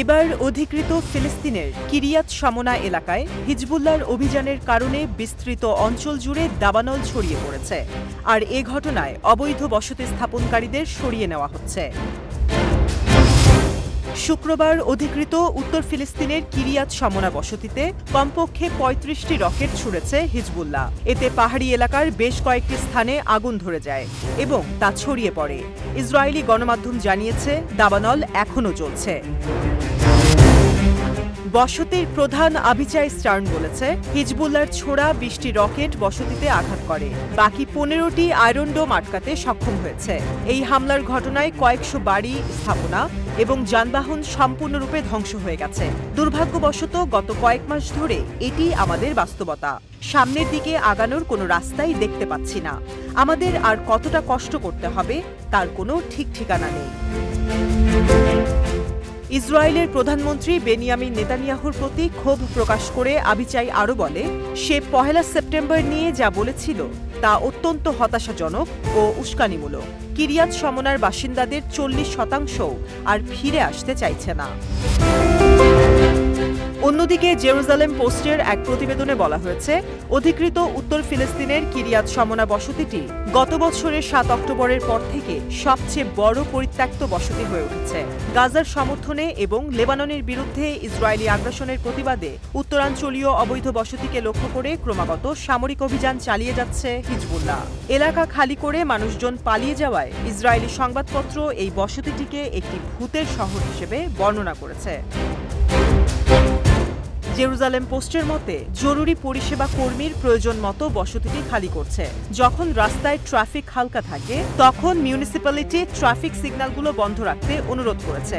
এবার অধিকৃত ফিলিস্তিনের কিরিয়াত শামোনা এলাকায় হিজবুল্লাহর অভিযানের কারণে বিস্তৃত অঞ্চল জুড়ে দাবানল ছড়িয়ে পড়েছে, আর এ ঘটনায় অবৈধ বসতি স্থাপনকারীদের সরিয়ে নেওয়া হচ্ছে। শুক্রবার অধিকৃত উত্তর ফিলিস্তিনের কিরিয়াত শামোনা বসতিতে কমপক্ষে ৩৫টি রকেট ছুড়েছে হিজবুল্লাহ। এতে পাহাড়ি এলাকার বেশ কয়েকটি স্থানে আগুন ধরে যায় এবং তা ছড়িয়ে পড়ে। ইসরায়েলি গণমাধ্যম জানিয়েছে দাবানল এখনও চলছে। বসতির প্রধান আবিচাই স্টার্ন বলেছে, হিজবুল্লাহর ছোড়া ২০টি রকেট বসতিতে আঘাত করে, বাকি ১৫টি আয়রন ডোম আটকাতে সক্ষম হয়েছে। এই হামলার ঘটনায় কয়েকশো বাড়ি, স্থাপনা এবং যানবাহন সম্পূর্ণরূপে ধ্বংস হয়ে গেছে। দুর্ভাগ্যবশত গত কয়েক মাস ধরে এটি আমাদের বাস্তবতা। সামনের দিকে আগানোর কোনো রাস্তাই দেখতে পাচ্ছি না। আমাদের আর কতটা কষ্ট করতে হবে তার কোনো ঠিক ঠিকানা নেই। ইসরায়েলের প্রধানমন্ত্রী বেনিয়ামিন নেতানিয়াহুর প্রতি ক্ষোভ প্রকাশ করে আবিচাই আরও বলে, সে ১ সেপ্টেম্বর নিয়ে যা বলেছিল তা অত্যন্ত হতাশাজনক ও উস্কানিমূলক। কিরিয়াত শামোনার বাসিন্দাদের ৪০% আর ফিরে আসতে চাইছে না। অন্যদিকে জেরুজালেম পোস্টের এক প্রতিবেদনে বলা হয়েছে, অধিকৃত উত্তর ফিলিস্তিনের কিরিয়াত শামোনা বসতিটি গত বছরের ৭ অক্টোবরের পর থেকে সবচেয়ে বড় পরিত্যক্ত বসতি হয়ে উঠেছে। গাজার সমর্থনে এবং লেবাননের বিরুদ্ধে ইসরায়েলি আগ্রাসনের প্রতিবাদে উত্তরাঞ্চলীয় অবৈধ বসতিকে লক্ষ্য করে ক্রমাগত সামরিক অভিযান চালিয়ে যাচ্ছে হিজবুল্লাহ। এলাকা খালি করে মানুষজন পালিয়ে যাওয়ায় ইসরায়েলি সংবাদপত্র এই বসতিটিকে একটি ভূতের শহর হিসেবে বর্ণনা করেছে। জেরুজালেম পোস্টের মতে, জরুরি পরিষেবা কর্মীর প্রয়োজন মতো বসতিটি খালি করছে। যখন রাস্তায় ট্রাফিক হালকা থাকে তখন মিউনিসিপ্যালিটি ট্রাফিক সিগন্যালগুলো বন্ধ রাখতে অনুরোধ করেছে।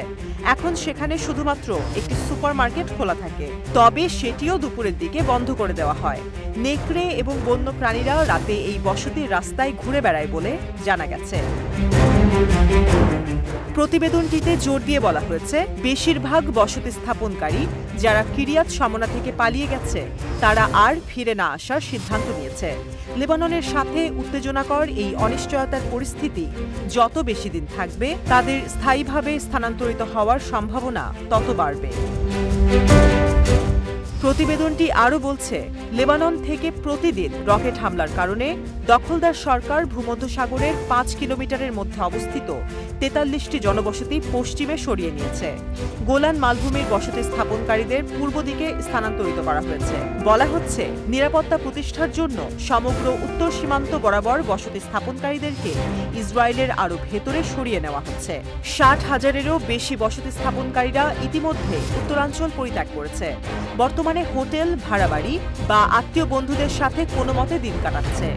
এখন সেখানে শুধুমাত্র একটি সুপারমার্কেট খোলা থাকে, তবে সেটিও দুপুরের দিকে বন্ধ করে দেওয়া হয়। নেকড়ে এবং বন্য প্রাণীরা রাতে এই বসতির রাস্তায় ঘুরে বেড়ায় বলে জানা গেছে। প্রতিবেদনটিতে জোর দিয়ে বলা হয়েছে, বেশিরভাগ বসতি স্থাপনকারী যারা কিরিয়াত শামোনা থেকে পালিয়ে গেছে তারা আর ফিরে না আসার সিদ্ধান্ত নিয়েছে। লেবাননের সাথে উত্তেজনাকর এই অনিশ্চয়তার পরিস্থিতি যত বেশি দিন থাকবে, তাদের স্থায়ীভাবে স্থানান্তরিত হওয়ার সম্ভাবনা তত বাড়বে। প্রতিবেদনটি আরও বলছে, লেবানন থেকে প্রতিদিন রকেট হামলার কারণে দখলদার সরকার ভূমধ্যসাগরের ৫ কিলোমিটারের মধ্যে অবস্থিত ৪৩টি জনবসতি পশ্চিমে সরিয়ে নিয়েছে। গোলান মালভূমির বসতি স্থাপনকারীদের পূর্ব দিকে স্থানান্তরিত করা হয়েছে। বলা হচ্ছে, নিরাপত্তা প্রতিষ্ঠার জন্য সমগ্র উত্তর সীমান্ত বরাবর বসতি স্থাপনকারীদেরকে ইসরায়েলের আরও ভেতরে সরিয়ে নেওয়া হচ্ছে। ৬০,০০০-এরও বেশি বসতি স্থাপনকারীরা ইতিমধ্যে উত্তরাঞ্চল পরিত্যাগ করেছে। বর্তমানে হোটেল, ভাড়া বাড়ি বা আত্মীয় বন্ধুদের সাথে কোনো মতে দিন কাটাচ্ছে।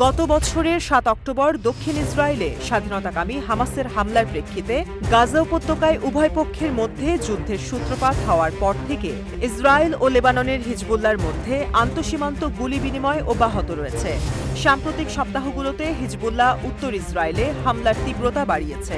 গত বছরের ৭ অক্টোবর দক্ষিণ ইসরায়েলে স্বাধীনতাকামী হামাসের হামলার প্রেক্ষিতে গাজা উপত্যকায় উভয় পক্ষের মধ্যে যুদ্ধের সূত্রপাত হওয়ার পর থেকে ইসরায়েল ও লেবাননের হিজবুল্লাহর মধ্যে আন্তঃসীমান্ত গুলি বিনিময় অব্যাহত রয়েছে। সাম্প্রতিক সপ্তাহগুলোতে হিজবুল্লাহ উত্তর ইসরায়েলে হামলার তীব্রতা বাড়িয়েছে।